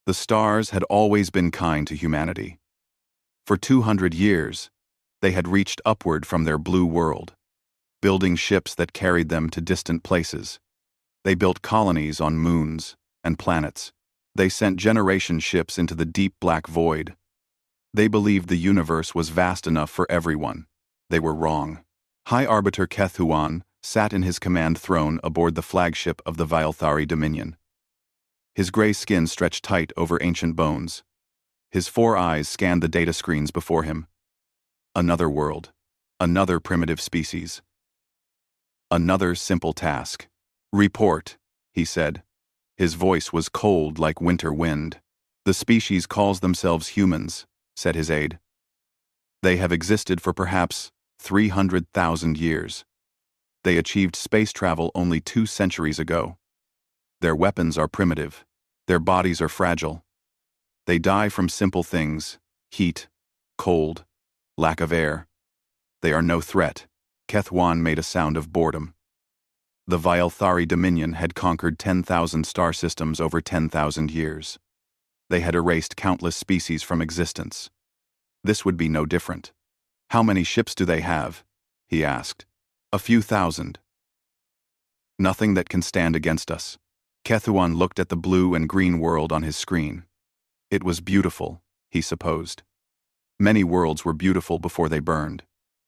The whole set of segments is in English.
The stars had always been kind to humanity. For 200 years, they had reached upward from their blue world, building ships that carried them to distant places. They built colonies on moons and planets. They sent generation ships into the deep black void. They believed the universe was vast enough for everyone. They were wrong. High Arbiter Keth Huan sat in his command throne aboard the flagship of the Vilthari Dominion. His gray skin stretched tight over ancient bones. His 4 eyes scanned the data screens before him. Another world. Another primitive species. Another simple task. "Report," he said. His voice was cold like winter wind. "The species calls themselves humans," said his aide. "They have existed for perhaps 300,000 years. They achieved space travel only 2 centuries ago. Their weapons are primitive. Their bodies are fragile. They die from simple things: heat, cold, lack of air. They are no threat." Keth Wan made a sound of boredom. The Vilthari Dominion had conquered 10,000 star systems over 10,000 years. They had erased countless species from existence. This would be no different. "How many ships do they have?" he asked. "A few thousand." "Nothing that can stand against us." Kethuan looked at the blue and green world on his screen. It was beautiful, he supposed. Many worlds were beautiful before they burned.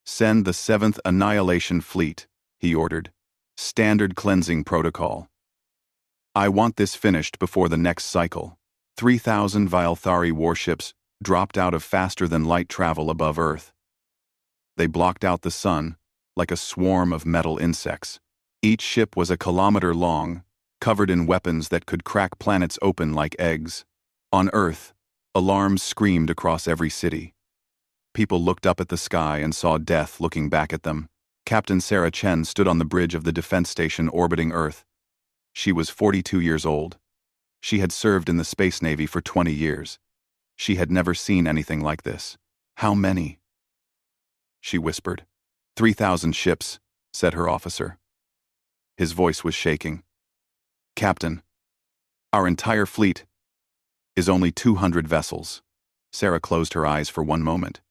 "Send the 7th Annihilation Fleet," he ordered. "Standard cleansing protocol. I want this finished before the next cycle." 3,000 Vilthari warships dropped out of faster-than-light travel above Earth. They blocked out the sun like a swarm of metal insects. Each ship was a kilometer long, covered in weapons that could crack planets open like eggs. On Earth, alarms screamed across every city. People looked up at the sky and saw death looking back at them. Captain Sarah Chen stood on the bridge of the defense station orbiting Earth. She was 42 years old. She had served in the Space Navy for 20 years. She had never seen anything like this. "How many?" she whispered. 3,000 ships, said her officer. His voice was shaking. "Captain, our entire fleet is only 200 vessels." Sarah closed her eyes for one moment.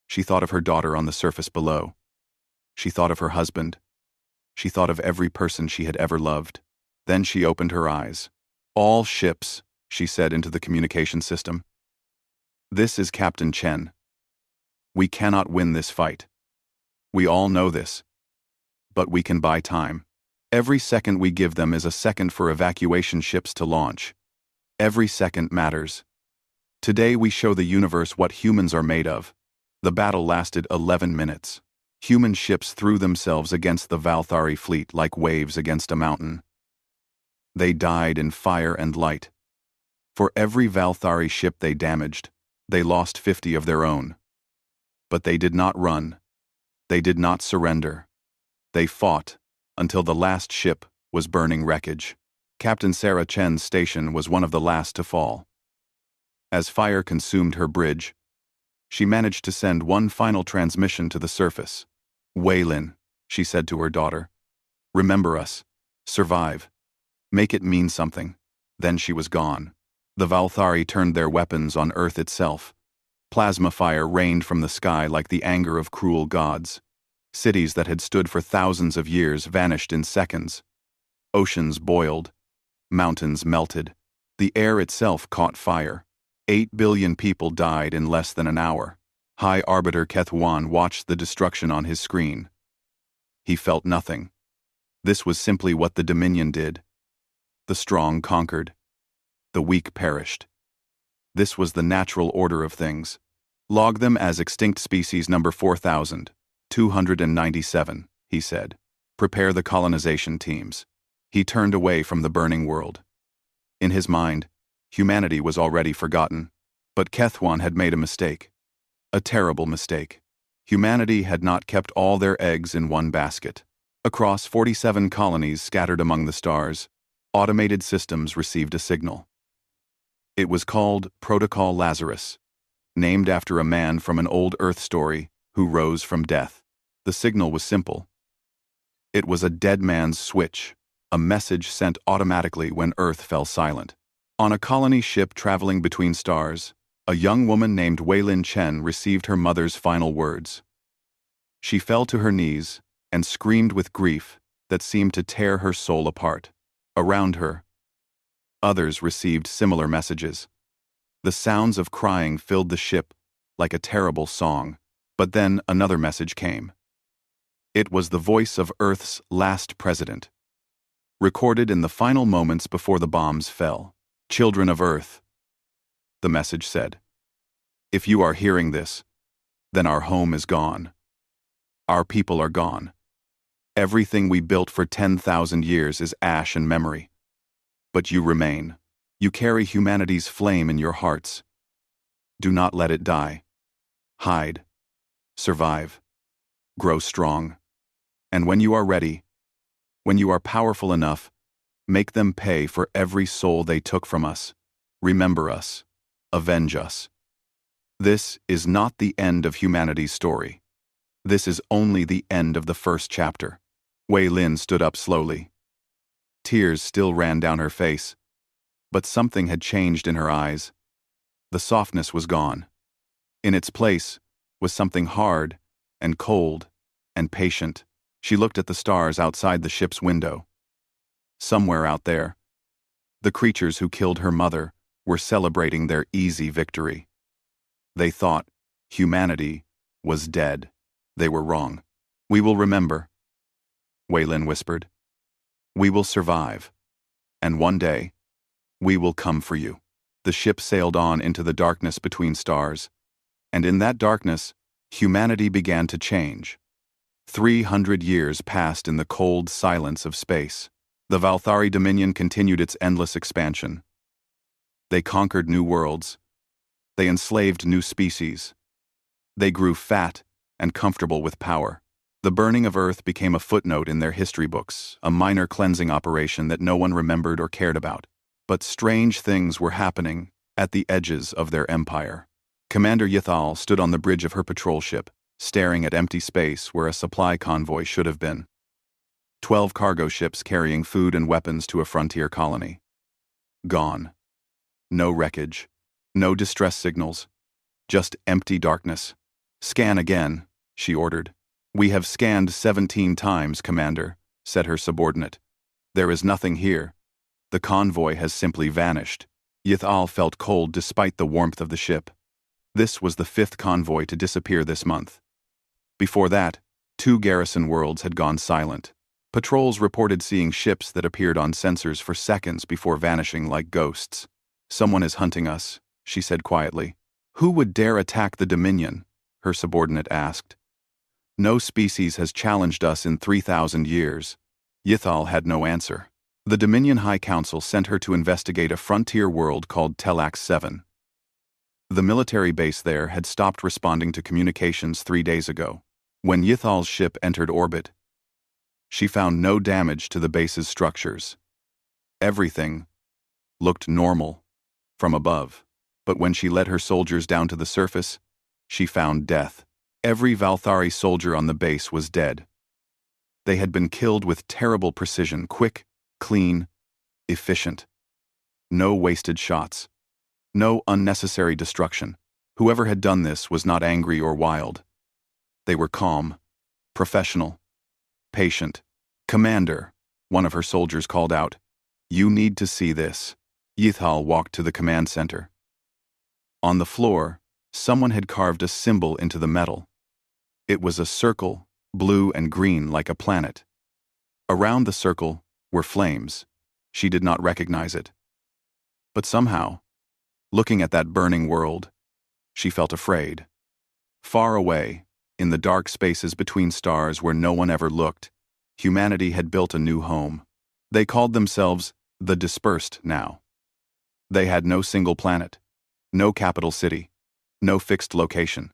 She thought of her daughter on the surface below. She thought of her husband. She thought of every person she had ever loved. Then she opened her eyes. "All ships," she said into the communication system. "This is Captain Chen. We cannot win this fight. We all know this. But we can buy time. Every second we give them is a second for evacuation ships to launch. Every second matters. Today we show the universe what humans are made of." The battle lasted 11 minutes. Human ships threw themselves against the Vilthari fleet like waves against a mountain. They died in fire and light. For every Vilthari ship they damaged, they lost 50 of their own. But they did not run. They did not surrender. They fought until the last ship was burning wreckage. Captain Sarah Chen's station was one of the last to fall. As fire consumed her bridge, she managed to send one final transmission to the surface. "Weilin," she said to her daughter, "remember us. Survive. Make it mean something." Then she was gone. The Vilthari turned their weapons on Earth itself. Plasma fire rained from the sky like the anger of cruel gods. Cities that had stood for thousands of years vanished in seconds. Oceans boiled. Mountains melted. The air itself caught fire. 8 billion people died in less than an hour. High Arbiter Keth Wan watched the destruction on his screen. He felt nothing. This was simply what the Dominion did. The strong conquered. The weak perished. This was the natural order of things. "Log them as extinct species number 4,297, he said. "Prepare the colonization teams." He turned away from the burning world. In his mind, humanity was already forgotten. But Kethwan had made a mistake. A terrible mistake. Humanity had not kept all their eggs in one basket. Across 47 colonies scattered among the stars, automated systems received a signal. It was called Protocol Lazarus, named after a man from an old Earth story who rose from death. The signal was simple. It was a dead man's switch, a message sent automatically when Earth fell silent. On a colony ship traveling between stars, a young woman named Weilin Chen received her mother's final words. She fell to her knees and screamed with grief that seemed to tear her soul apart. Around her, others received similar messages. The sounds of crying filled the ship like a terrible song, but then another message came. It was the voice of Earth's last president, recorded in the final moments before the bombs fell. "Children of Earth," the message said. "If you are hearing this, then our home is gone. Our people are gone. Everything we built for 10,000 years is ash and memory. But you remain. You carry humanity's flame in your hearts. Do not let it die. Hide. Survive. Grow strong. And when you are ready, when you are powerful enough, make them pay for every soul they took from us. Remember us. Avenge us." This is not the end of humanity's story. This is only the end of the first chapter. Wei Lin stood up slowly. Tears still ran down her face, but something had changed in her eyes. The softness was gone. In its place was something hard and cold and patient. She looked at the stars outside the ship's window. Somewhere out there, the creatures who killed her mother were celebrating their easy victory. They thought humanity was dead. They were wrong. "We will remember," Weilin whispered. "We will survive. And one day, we will come for you." The ship sailed on into the darkness between stars, and in that darkness, humanity began to change. 300 years passed in the cold silence of space. The Valthari Dominion continued its endless expansion. They conquered new worlds. They enslaved new species. They grew fat and comfortable with power. The burning of Earth became a footnote in their history books, a minor cleansing operation that no one remembered or cared about. But strange things were happening at the edges of their empire. Commander Yithal stood on the bridge of her patrol ship, staring at empty space where a supply convoy should have been. 12 cargo ships carrying food and weapons to a frontier colony. Gone. No wreckage. No distress signals. Just empty darkness. "Scan again," she ordered. "We have scanned 17 times, Commander," said her subordinate. "There is nothing here. The convoy has simply vanished." Yithal felt cold despite the warmth of the ship. This was the 5th convoy to disappear this month. Before that, 2 garrison worlds had gone silent. Patrols reported seeing ships that appeared on sensors for seconds before vanishing like ghosts. "Someone is hunting us," she said quietly. "Who would dare attack the Dominion?" her subordinate asked. "No species has challenged us in 3,000 years. Yithal had no answer. The Dominion High Council sent her to investigate a frontier world called Telax 7. The military base there had stopped responding to communications 3 days ago. When Yithal's ship entered orbit, she found no damage to the base's structures. Everything looked normal from above, but when she led her soldiers down to the surface, she found death. Every Valthari soldier on the base was dead. They had been killed with terrible precision, quick, clean, efficient. No wasted shots. No unnecessary destruction. Whoever had done this was not angry or wild. They were calm, professional, patient. "Commander," one of her soldiers called out, "you need to see this." Yithal walked to the command center. On the floor, someone had carved a symbol into the metal. It was a circle, blue and green like a planet. Around the circle were flames. She did not recognize it. But somehow, looking at that burning world, she felt afraid. Far away, in the dark spaces between stars where no one ever looked, humanity had built a new home. They called themselves the Dispersed now. They had no single planet, no capital city, no fixed location.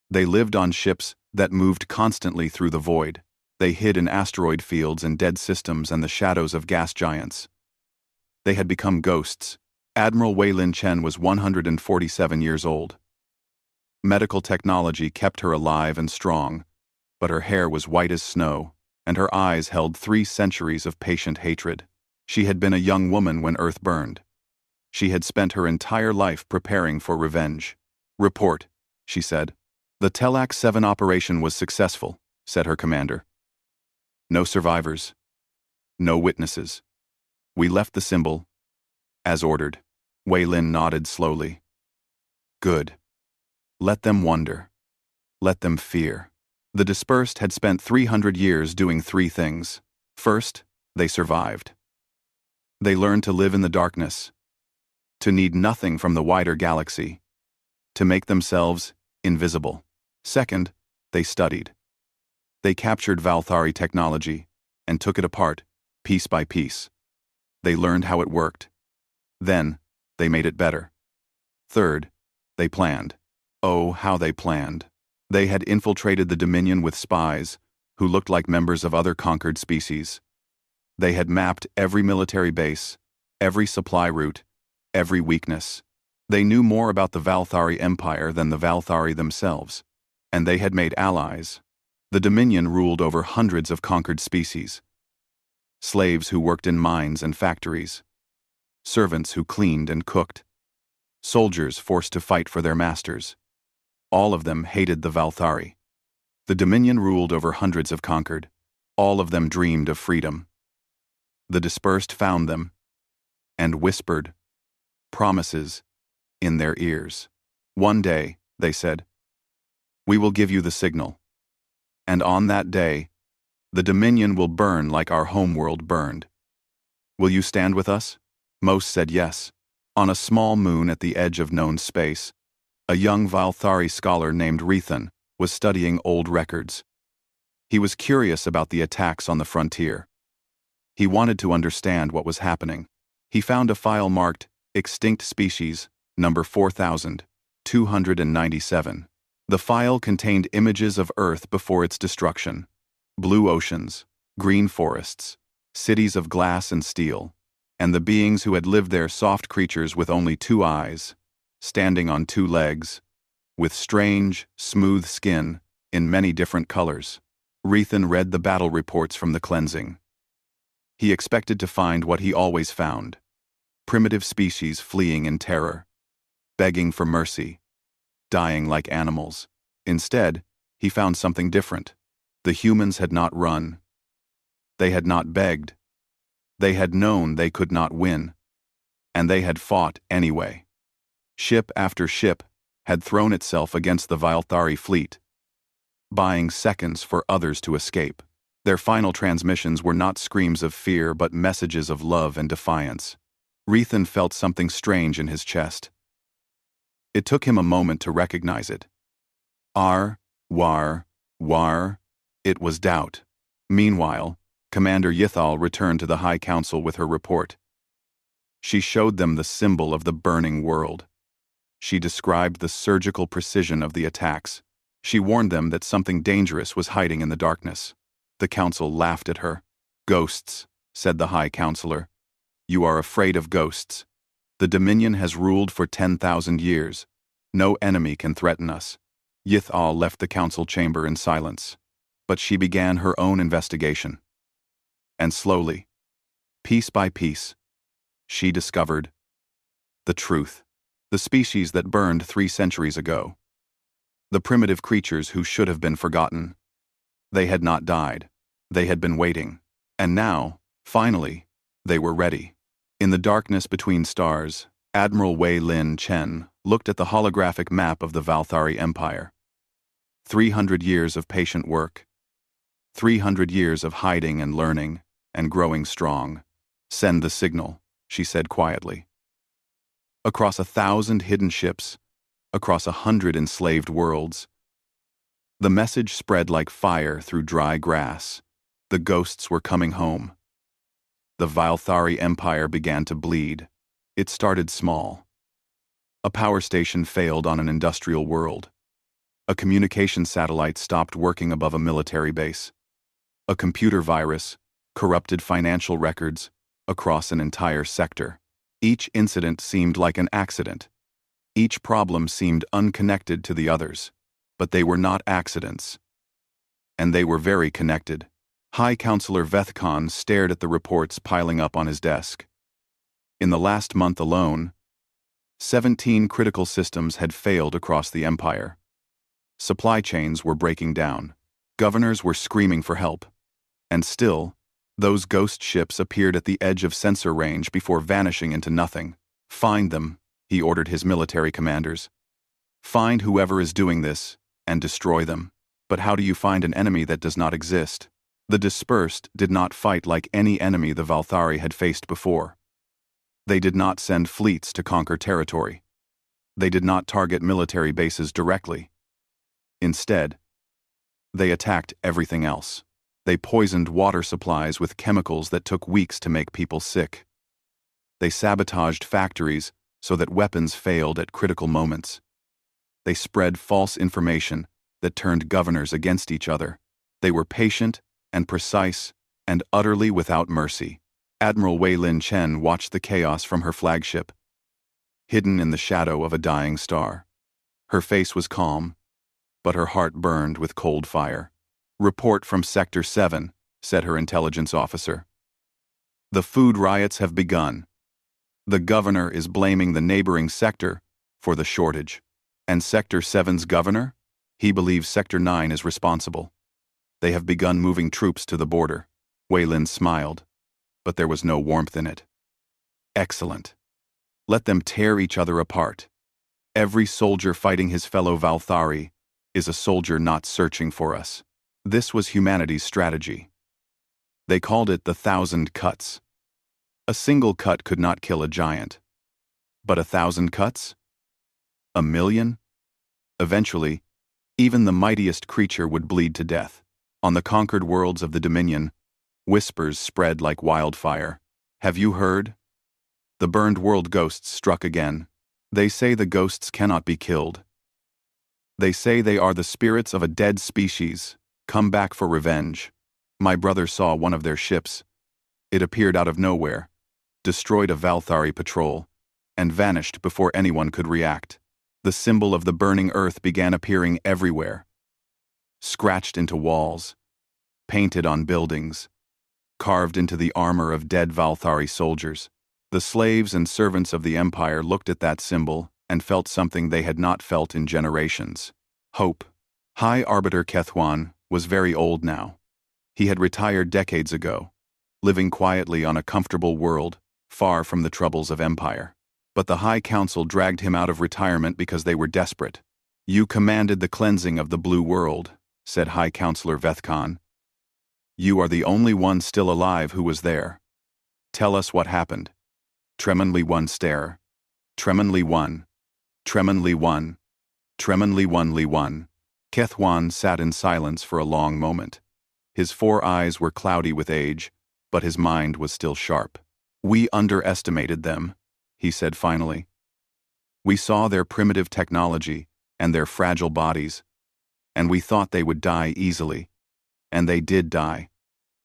They lived on ships that moved constantly through the void. They hid in asteroid fields and dead systems and the shadows of gas giants. They had become ghosts. Admiral Weilin Chen was 147 years old. Medical technology kept her alive and strong, but her hair was white as snow, and her eyes held 3 centuries of patient hatred. She had been a young woman when Earth burned. She had spent her entire life preparing for revenge. "Report," she said. "The Telak 7 operation was successful," said her commander. "No survivors. No witnesses. We left the symbol, as ordered." Wei Lin nodded slowly. "Good. Let them wonder. Let them fear." The dispersed had spent 300 years doing 3 things. First, they survived. They learned to live in the darkness, to need nothing from the wider galaxy, to make themselves invisible. Second, they studied. They captured Valthari technology and took it apart, piece by piece. They learned how it worked. Then, they made it better. Third, they planned. Oh, how they planned. They had infiltrated the Dominion with spies who looked like members of other conquered species. They had mapped every military base, every supply route, every weakness. They knew more about the Valthari Empire than the Valthari themselves, and they had made allies. The Dominion ruled over hundreds of conquered species. Slaves who worked in mines and factories. Servants who cleaned and cooked. Soldiers forced to fight for their masters. All of them hated the Valthari. The Dominion ruled over hundreds of conquered. All of them dreamed of freedom. The dispersed found them and whispered promises in their ears. "One day," they said, "we will give you the signal. And on that day, the Dominion will burn like our homeworld burned. Will you stand with us?" Most said yes. On a small moon at the edge of known space, a young Valthari scholar named Rethan was studying old records. He was curious about the attacks on the frontier. He wanted to understand what was happening. He found a file marked Extinct Species, number 4297. The file contained images of Earth before its destruction. Blue oceans, green forests, cities of glass and steel, and the beings who had lived there, soft creatures with only 2 eyes, standing on 2 legs, with strange, smooth skin in many different colors. Rethan read the battle reports from the cleansing. He expected to find what he always found: primitive species fleeing in terror, begging for mercy, dying like animals. Instead, he found something different. The humans had not run. They had not begged. They had known they could not win. And they had fought anyway. Ship after ship had thrown itself against the Valthari fleet, buying seconds for others to escape. Their final transmissions were not screams of fear but messages of love and defiance. Rethan felt something strange in his chest. It took him a moment to recognize it. War. It was doubt. Meanwhile, Commander Yithal returned to the High Council with her report. She showed them the symbol of the burning world. She described the surgical precision of the attacks. She warned them that something dangerous was hiding in the darkness. The council laughed at her. "Ghosts," said the High Counselor. "You are afraid of ghosts. The Dominion has ruled for 10,000 years. No enemy can threaten us." Yithal left the council chamber in silence. But she began her own investigation. And slowly, piece by piece, she discovered the truth. The species that burned 3 centuries ago. The primitive creatures who should have been forgotten. They had not died. They had been waiting. And now, finally, they were ready. In the darkness between stars, Admiral Wei Lin Chen looked at the holographic map of the Valthari Empire. 300 years of patient work. 300 years of hiding and learning and growing strong. "Send the signal," she said quietly. Across 1,000 hidden ships, across 100 enslaved worlds, the message spread like fire through dry grass. The ghosts were coming home. The Valthari Empire began to bleed. It started small. A power station failed on an industrial world. A communication satellite stopped working above a military base. A computer virus corrupted financial records across an entire sector. Each incident seemed like an accident. Each problem seemed unconnected to the others. But they were not accidents. And they were very connected. High Counselor Vethkon stared at the reports piling up on his desk. In the last month alone, 17 critical systems had failed across the Empire. Supply chains were breaking down. Governors were screaming for help. And still, those ghost ships appeared at the edge of sensor range before vanishing into nothing. "Find them," he ordered his military commanders. "Find whoever is doing this, and destroy them." But how do you find an enemy that does not exist? The dispersed did not fight like any enemy the Valthari had faced before. They did not send fleets to conquer territory. They did not target military bases directly. Instead, they attacked everything else. They poisoned water supplies with chemicals that took weeks to make people sick. They sabotaged factories so that weapons failed at critical moments. They spread false information that turned governors against each other. They were patient and precise and utterly without mercy. Admiral Wei Lin Chen watched the chaos from her flagship, hidden in the shadow of a dying star. Her face was calm, but her heart burned with cold fire. "Report from Sector 7, said her intelligence officer. "The food riots have begun. The governor is blaming the neighboring sector for the shortage. And Sector 7's governor? He believes Sector 9 is responsible. They have begun moving troops to the border." Wei Lin smiled, but there was no warmth in it. "Excellent. Let them tear each other apart. Every soldier fighting his fellow Valthari is a soldier not searching for us." This was humanity's strategy. They called it the 1,000 cuts. A single cut could not kill a giant. But 1,000 cuts? 1,000,000? Eventually, even the mightiest creature would bleed to death. On the conquered worlds of the Dominion, whispers spread like wildfire. "Have you heard? The burned world ghosts struck again. They say the ghosts cannot be killed. They say they are the spirits of a dead species, come back for revenge. My brother saw one of their ships. It appeared out of nowhere, destroyed a Valthari patrol, and vanished before anyone could react. The symbol of the burning earth began appearing everywhere, scratched into walls, painted on buildings, carved into the armor of dead Valthari soldiers. The slaves and servants of the Empire looked at that symbol and felt something they had not felt in generations: hope. High Arbiter Kethwan was very old now. He had retired decades ago, living quietly on a comfortable world, far from the troubles of Empire. But the High Council dragged him out of retirement because they were desperate. "You commanded the cleansing of the Blue World," said High Counselor Vethkon. "You are the only one still alive who was there. Tell us what happened." Tremonli 1 stare. Tremonli 1. Tremonli 1. Tremonli 1 Li 1. Kethwan sat in silence for a long moment. His 4 eyes were cloudy with age, but his mind was still sharp. "We underestimated them," he said finally. "We saw their primitive technology and their fragile bodies, and we thought they would die easily. And they did die.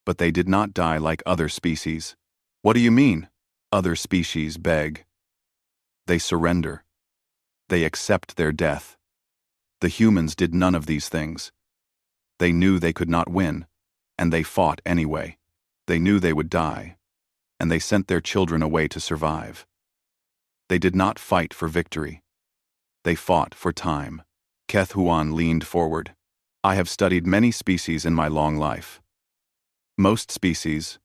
But they did not die like other species." "What do you mean?" "Other species beg. They surrender. They accept their death. The humans did none of these things. They knew they could not win, and they fought anyway. They knew they would die, and they sent their children away to survive. They did not fight for victory. They fought for time." Keth Huan leaned forward. "I have studied many species in my long life. Most species,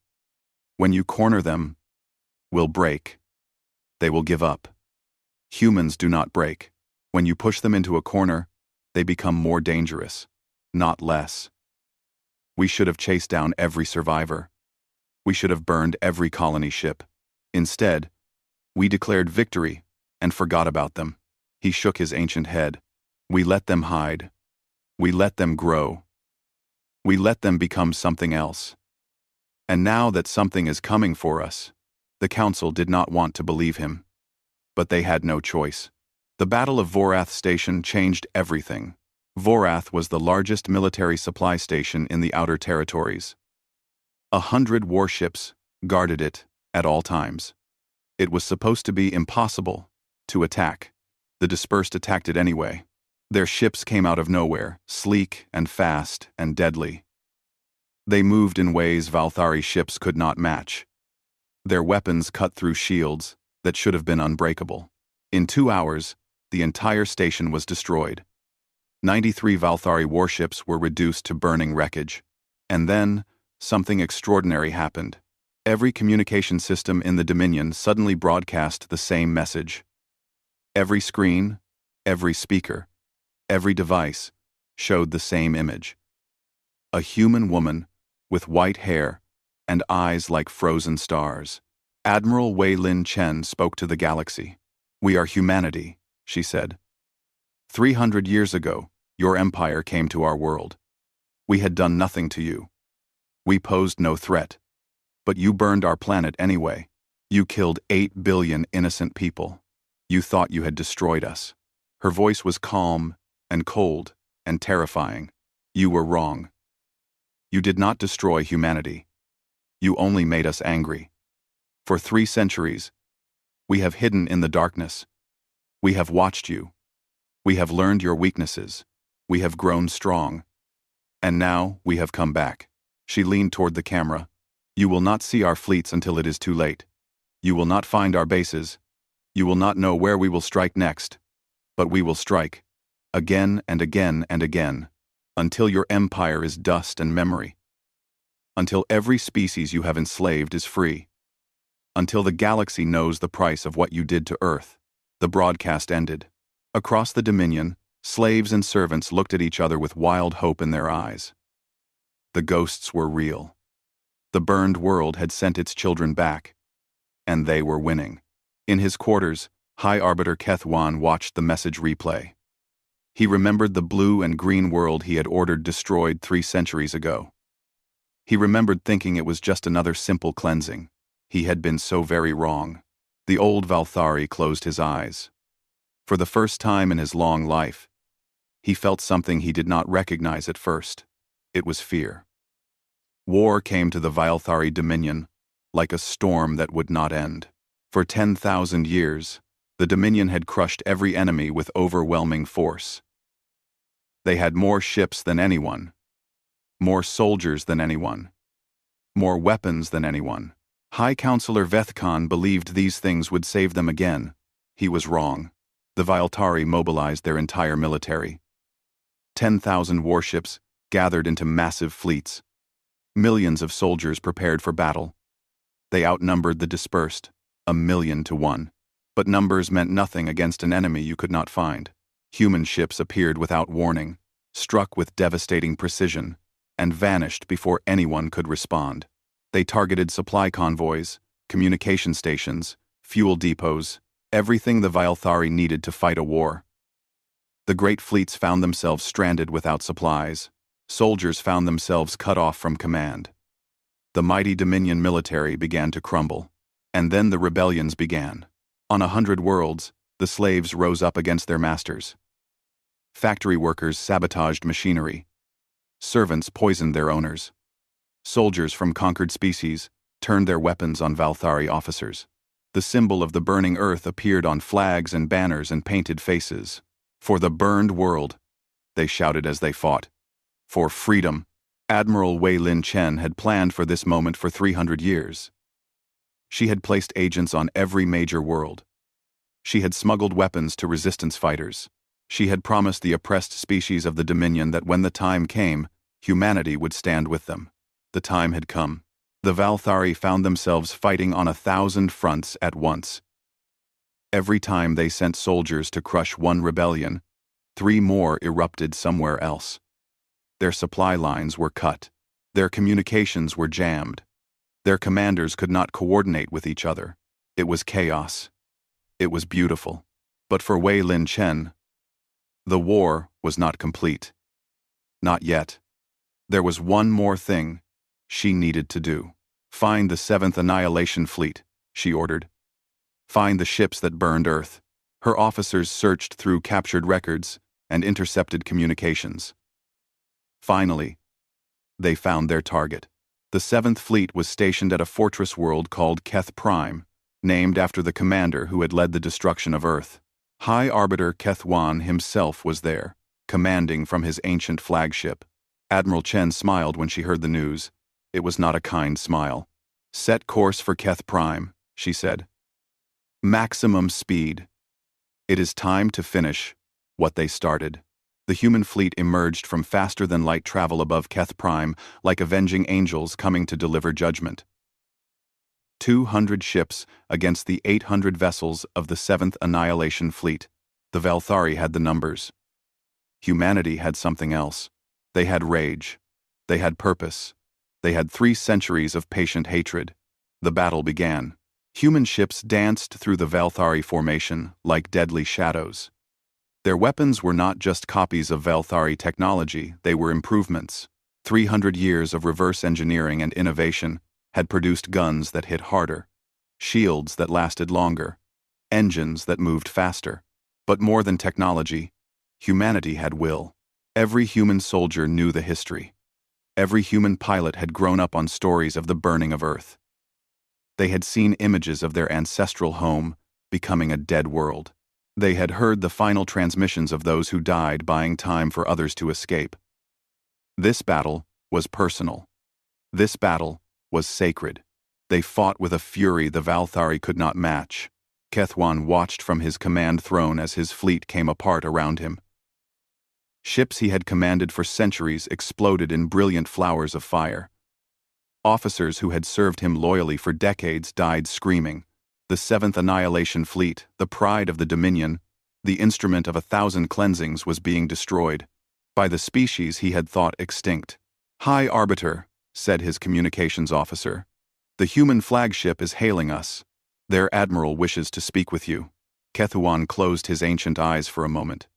when you corner them, will break. They will give up. Humans do not break. When you push them into a corner, they become more dangerous, not less. We should have chased down every survivor. We should have burned every colony ship. Instead, we declared victory and forgot about them." He shook his ancient head. "We let them hide. We let them grow. We let them become something else. And now that something is coming for us," the Council did not want to believe him. But they had no choice. The Battle of Vorath Station changed everything. Vorath was the largest military supply station in the Outer Territories. 100 warships guarded it at all times. It was supposed to be impossible to attack. The dispersed attacked it anyway. Their ships came out of nowhere, sleek and fast and deadly. They moved in ways Valthari ships could not match. Their weapons cut through shields that should have been unbreakable. In 2 hours, the entire station was destroyed. 93 Valthari warships were reduced to burning wreckage. And then, something extraordinary happened. Every communication system in the Dominion suddenly broadcast the same message. Every screen, every speaker, every device showed the same image. A human woman with white hair and eyes like frozen stars. Admiral Wei Lin Chen spoke to the galaxy. "We are humanity," she said. 300 years ago, your empire came to our world. We had done nothing to you. We posed no threat. But you burned our planet anyway. You killed 8 billion innocent people. You thought you had destroyed us. Her voice was calm and cold and terrifying. You were wrong. You did not destroy humanity. You only made us angry. For 3 centuries, we have hidden in the darkness. We have watched you. We have learned your weaknesses. We have grown strong. And now we have come back. She leaned toward the camera. You will not see our fleets until it is too late. You will not find our bases. You will not know where we will strike next. But we will strike. Again and again and again. Until your empire is dust and memory. Until every species you have enslaved is free. Until the galaxy knows the price of what you did to Earth. The broadcast ended. Across the Dominion, slaves and servants looked at each other with wild hope in their eyes. The ghosts were real. The burned world had sent its children back. And they were winning. In his quarters, High Arbiter Keth Wan watched the message replay. He remembered the blue and green world he had ordered destroyed 3 centuries ago. He remembered thinking it was just another simple cleansing. He had been so very wrong. The old Valthari closed his eyes. For the first time in his long life, he felt something he did not recognize at first. It was fear. War came to the Valthari Dominion like a storm that would not end. For 10,000 years, the Dominion had crushed every enemy with overwhelming force. They had more ships than anyone, more soldiers than anyone, more weapons than anyone. High Counselor Vethkhan believed these things would save them again. He was wrong. The Valtari mobilized their entire military. 10,000 warships gathered into massive fleets. Millions of soldiers prepared for battle. They outnumbered the dispersed, 1,000,000 to 1. But numbers meant nothing against an enemy you could not find. Human ships appeared without warning, struck with devastating precision, and vanished before anyone could respond. They targeted supply convoys, communication stations, fuel depots, everything the Valthari needed to fight a war. The great fleets found themselves stranded without supplies. Soldiers found themselves cut off from command. The mighty Dominion military began to crumble. And then the rebellions began. On 100 worlds, the slaves rose up against their masters. Factory workers sabotaged machinery. Servants poisoned their owners. Soldiers from conquered species turned their weapons on Valthari officers. The symbol of the burning earth appeared on flags and banners and painted faces. For the burned world, they shouted as they fought. For freedom. Admiral Wei Lin Chen had planned for this moment for 300 years. She had placed agents on every major world. She had smuggled weapons to resistance fighters. She had promised the oppressed species of the Dominion that when the time came, humanity would stand with them. The time had come. The Valthari found themselves fighting on 1,000 fronts at once. Every time they sent soldiers to crush one rebellion, 3 more erupted somewhere else. Their supply lines were cut. Their communications were jammed. Their commanders could not coordinate with each other. It was chaos. It was beautiful. But for Wei Lin Chen, the war was not complete. Not yet. There was one more thing she needed to do. Find the 7th Annihilation Fleet, she ordered. Find the ships that burned Earth. Her officers searched through captured records and intercepted communications. Finally, they found their target. The 7th Fleet was stationed at a fortress world called Keth Prime, named after the commander who had led the destruction of Earth. High Arbiter Keth Wan himself was there, commanding from his ancient flagship. Admiral Chen smiled when she heard the news. It was not a kind smile. Set course for Keth Prime, she said. Maximum speed. It is time to finish what they started. The human fleet emerged from faster-than-light travel above Keth Prime, like avenging angels coming to deliver judgment. 200 ships against the 800 vessels of the 7th Annihilation Fleet. The Valthari had the numbers. Humanity had something else. They had rage. They had purpose. They had 3 centuries of patient hatred. The battle began. Human ships danced through the Valthari formation like deadly shadows. Their weapons were not just copies of Valthari technology, they were improvements. 300 years of reverse engineering and innovation had produced guns that hit harder, shields that lasted longer, engines that moved faster. But more than technology, humanity had will. Every human soldier knew the history. Every human pilot had grown up on stories of the burning of Earth. They had seen images of their ancestral home becoming a dead world. They had heard the final transmissions of those who died buying time for others to escape. This battle was personal. This battle was sacred. They fought with a fury the Valthari could not match. Kethwan watched from his command throne as his fleet came apart around him. Ships he had commanded for centuries exploded in brilliant flowers of fire. Officers who had served him loyally for decades died screaming. The 7th Annihilation Fleet, the pride of the Dominion, the instrument of 1,000 cleansings, was being destroyed by the species he had thought extinct. "High Arbiter," said his communications officer, "the human flagship is hailing us. Their admiral wishes to speak with you." Kethuan closed his ancient eyes for a moment.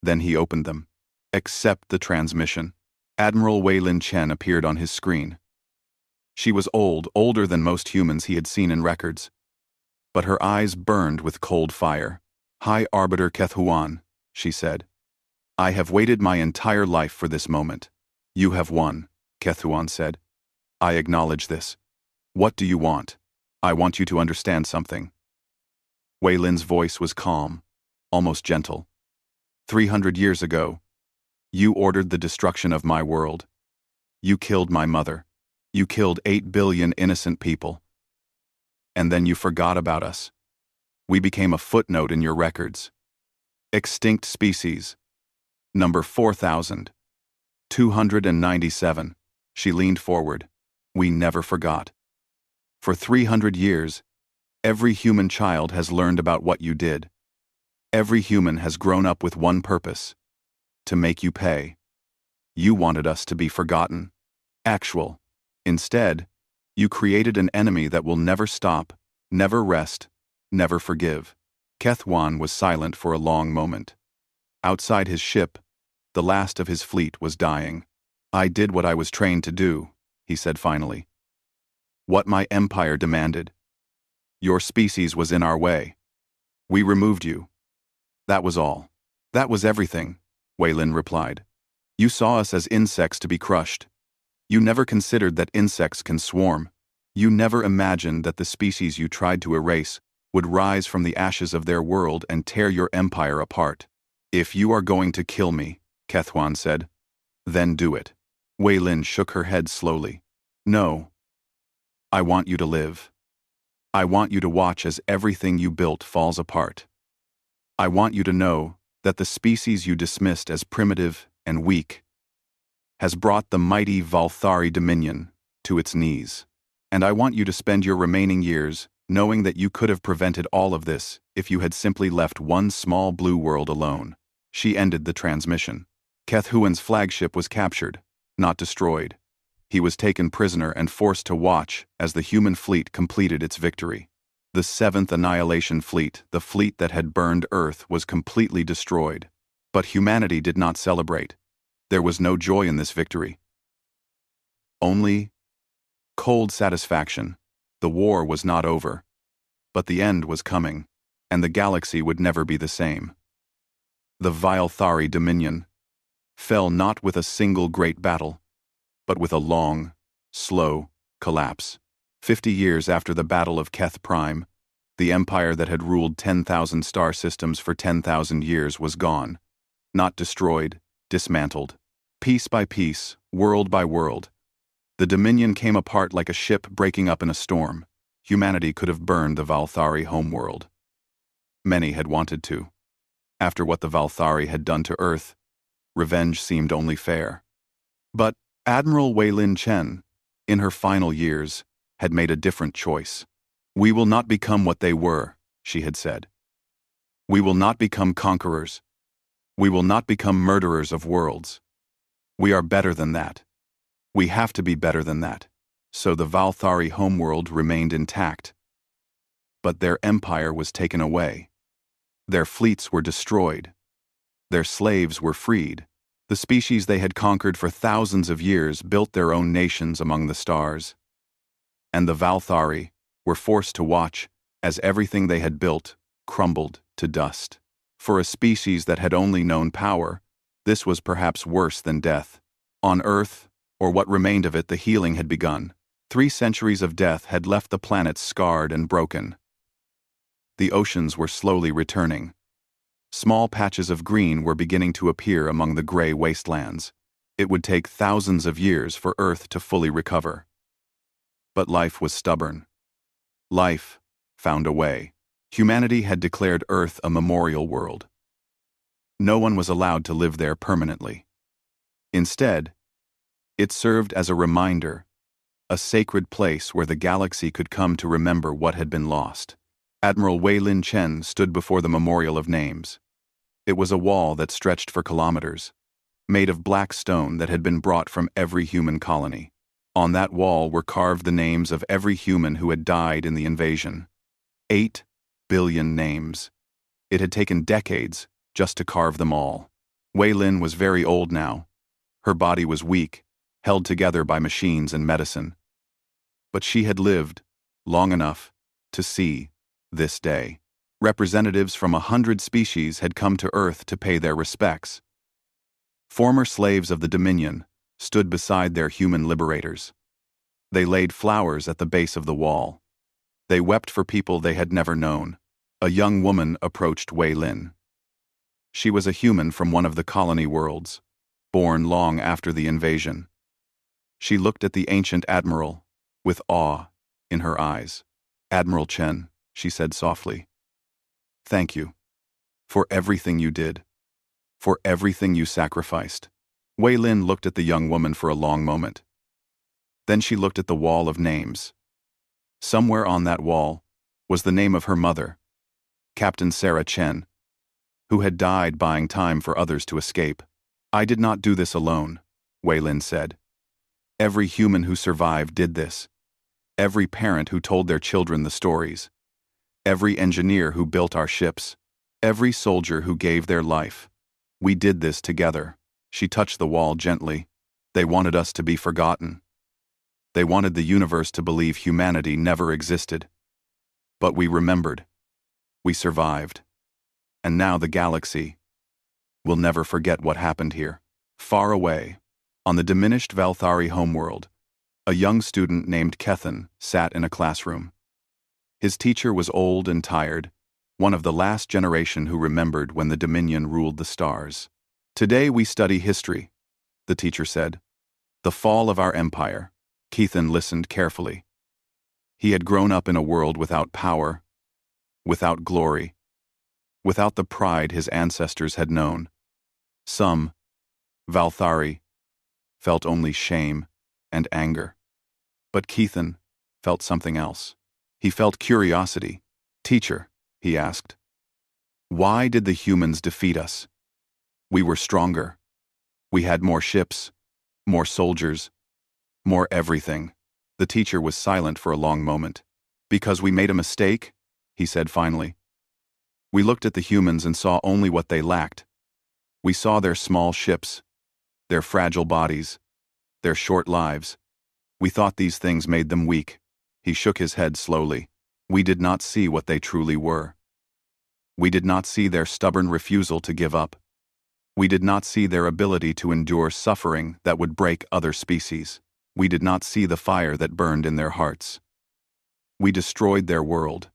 Then he opened them. "Accept the transmission." Admiral Weilin Chen appeared on his screen. She was old, older than most humans he had seen in records. But her eyes burned with cold fire. "High Arbiter Kethuan," she said. "I have waited my entire life for this moment." "You have won," Kethuan said. "I acknowledge this. What do you want?" "I want you to understand something." Weilin's voice was calm, almost gentle. 300 years ago, you ordered the destruction of my world. You killed my mother. You killed 8 billion innocent people. And then you forgot about us. We became a footnote in your records. Extinct species. Number 4,297. She leaned forward. We never forgot. For 300 years, every human child has learned about what you did. Every human has grown up with one purpose: to make you pay. You wanted us to be forgotten. Actual. Instead, you created an enemy that will never stop, never rest, never forgive. Kethwan was silent for a long moment. Outside his ship, the last of his fleet was dying. "I did what I was trained to do," he said finally. "What my empire demanded. Your species was in our way. We removed you. That was all." "That was everything," Weilin replied. "You saw us as insects to be crushed. You never considered that insects can swarm. You never imagined that the species you tried to erase would rise from the ashes of their world and tear your empire apart." "If you are going to kill me," Kethwan said, "then do it." Weilin shook her head slowly. "No. I want you to live. I want you to watch as everything you built falls apart. I want you to know that the species you dismissed as primitive and weak has brought the mighty Valthari Dominion to its knees. And I want you to spend your remaining years knowing that you could have prevented all of this if you had simply left one small blue world alone." She ended the transmission. Kethuan's flagship was captured, not destroyed. He was taken prisoner and forced to watch as the human fleet completed its victory. The 7th Annihilation Fleet, the fleet that had burned Earth, was completely destroyed. But humanity did not celebrate. There was no joy in this victory. Only cold satisfaction. The war was not over. But the end was coming, and the galaxy would never be the same. The Valthari Dominion fell not with a single great battle, but with a long, slow collapse. 50 years after the Battle of Keth Prime, the empire that had ruled 10,000 star systems for 10,000 years was gone. Not destroyed, dismantled. Piece by piece, world by world, the Dominion came apart like a ship breaking up in a storm. Humanity could have burned the Valthari homeworld. Many had wanted to. After what the Valthari had done to Earth, revenge seemed only fair. But Admiral Wei-Lin Chen, in her final years, had made a different choice. "We will not become what they were," she had said. "We will not become conquerors. We will not become murderers of worlds. We are better than that. We have to be better than that." So the Valthari homeworld remained intact. But their empire was taken away. Their fleets were destroyed. Their slaves were freed. The species they had conquered for thousands of years built their own nations among the stars. And the Valthari were forced to watch as everything they had built crumbled to dust. For a species that had only known power, this was perhaps worse than death. On Earth, or what remained of it, the healing had begun. 3 centuries of death had left the planet scarred and broken. The oceans were slowly returning. Small patches of green were beginning to appear among the gray wastelands. It would take thousands of years for Earth to fully recover. But life was stubborn. Life found a way. Humanity had declared Earth a memorial world. No one was allowed to live there permanently. Instead, it served as a reminder, a sacred place where the galaxy could come to remember what had been lost. Admiral Wei-Lin Chen stood before the Memorial of Names. It was a wall that stretched for kilometers, made of black stone that had been brought from every human colony. On that wall were carved the names of every human who had died in the invasion. 8 billion names. It had taken decades just to carve them all. Wei-Lin was very old now. Her body was weak, held together by machines and medicine. But she had lived long enough to see this day. Representatives from 100 species had come to Earth to pay their respects. Former slaves of the Dominion stood beside their human liberators. They laid flowers at the base of the wall. They wept for people they had never known. A young woman approached Wei-Lin. She was a human from one of the colony worlds, born long after the invasion. She looked at the ancient admiral with awe in her eyes. "Admiral Chen," she said softly, "thank you for everything you did, for everything you sacrificed." Wei-Lin looked at the young woman for a long moment. Then she looked at the wall of names. Somewhere on that wall was the name of her mother, Captain Sarah Chen, who had died buying time for others to escape. "I did not do this alone," Wei-Lin said. "Every human who survived did this. Every parent who told their children the stories. Every engineer who built our ships. Every soldier who gave their life. We did this together." She touched the wall gently. "They wanted us to be forgotten. They wanted the universe to believe humanity never existed. But we remembered. We survived. And now the galaxy will never forget what happened here." Far away, on the diminished Valthari homeworld, a young student named Kethan sat in a classroom. His teacher was old and tired, one of the last generation who remembered when the Dominion ruled the stars. "Today we study history," the teacher said. "The fall of our empire." Kethan listened carefully. He had grown up in a world without power, without glory, without the pride his ancestors had known. Some, Valthari, felt only shame and anger. But Kethan felt something else. He felt curiosity. "Teacher," he asked, "why did the humans defeat us? We were stronger. We had more ships, more soldiers, more everything." The teacher was silent for a long moment. "Because we made a mistake," he said finally. "We looked at the humans and saw only what they lacked. We saw their small ships, their fragile bodies, their short lives. We thought these things made them weak." He shook his head slowly. "We did not see what they truly were. We did not see their stubborn refusal to give up. We did not see their ability to endure suffering that would break other species. We did not see the fire that burned in their hearts. We destroyed their world,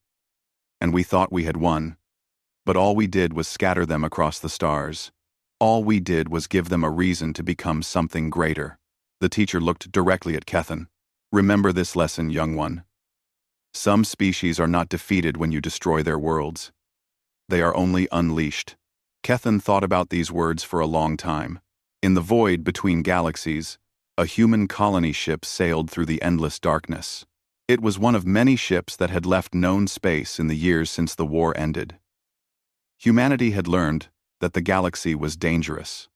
and we thought we had won. But all we did was scatter them across the stars. All we did was give them a reason to become something greater." The teacher looked directly at Kethan. "Remember this lesson, young one. Some species are not defeated when you destroy their worlds. They are only unleashed. Kethan thought about these words for a long time. In the void between galaxies, a human colony ship sailed through the endless darkness. It was one of many ships that had left known space in the years since the war ended. Humanity had learned that the galaxy was dangerous.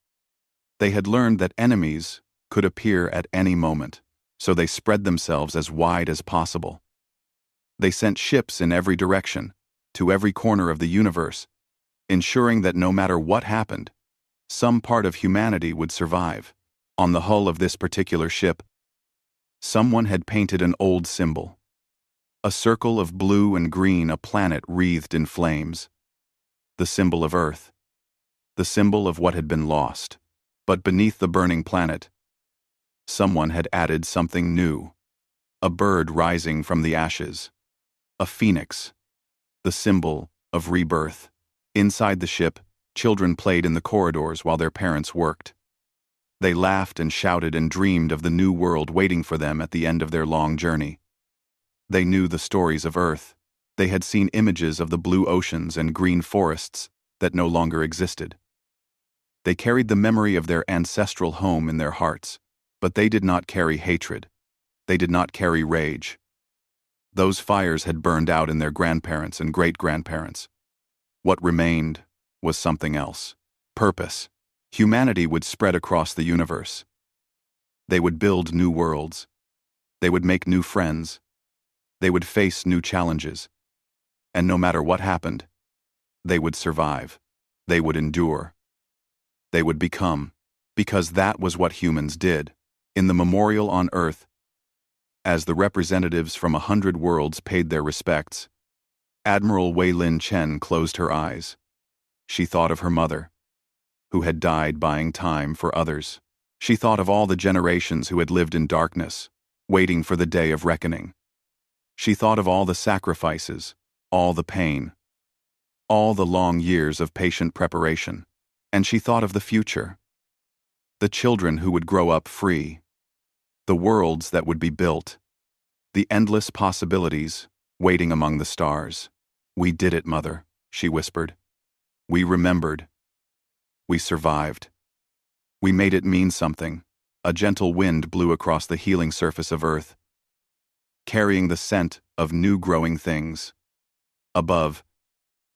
They had learned that enemies could appear at any moment, so they spread themselves as wide as possible. They sent ships in every direction, to every corner of the universe, ensuring that no matter what happened, some part of humanity would survive. On the hull of this particular ship, someone had painted an old symbol. A circle of blue and green, a planet wreathed in flames. The symbol of Earth. The symbol of what had been lost. But beneath the burning planet, someone had added something new. A bird rising from the ashes. A phoenix. The symbol of rebirth. Inside the ship, children played in the corridors while their parents worked. They laughed and shouted and dreamed of the new world waiting for them at the end of their long journey. They knew the stories of Earth. They had seen images of the blue oceans and green forests that no longer existed. They carried the memory of their ancestral home in their hearts, but they did not carry hatred. They did not carry rage. Those fires had burned out in their grandparents and great-grandparents. What remained was something else. Purpose. Humanity would spread across the universe. They would build new worlds. They would make new friends. They would face new challenges. And no matter what happened, they would survive. They would endure. They would become, because that was what humans did. In the memorial on Earth, as the representatives from 100 worlds paid their respects, Admiral Wei Lin Chen closed her eyes. She thought of her mother, who had died buying time for others. She thought of all the generations who had lived in darkness, waiting for the day of reckoning. She thought of all the sacrifices, all the pain, all the long years of patient preparation. And she thought of the future. The children who would grow up free. The worlds that would be built. The endless possibilities waiting among the stars. "We did it, Mother," she whispered. "We remembered. We survived. We made it mean something." A gentle wind blew across the healing surface of Earth, carrying the scent of new growing things. Above,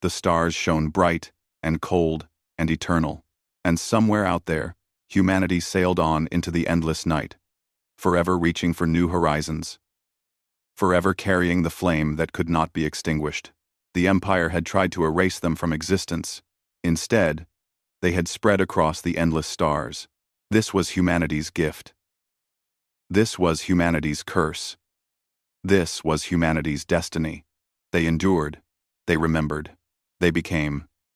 the stars shone bright and cold and eternal, and somewhere out there, humanity sailed on into the endless night, forever reaching for new horizons, forever carrying the flame that could not be extinguished. The Empire had tried to erase them from existence. Instead, they had spread across the endless stars. This was humanity's gift. This was humanity's curse. This was humanity's destiny. They endured. They remembered. They became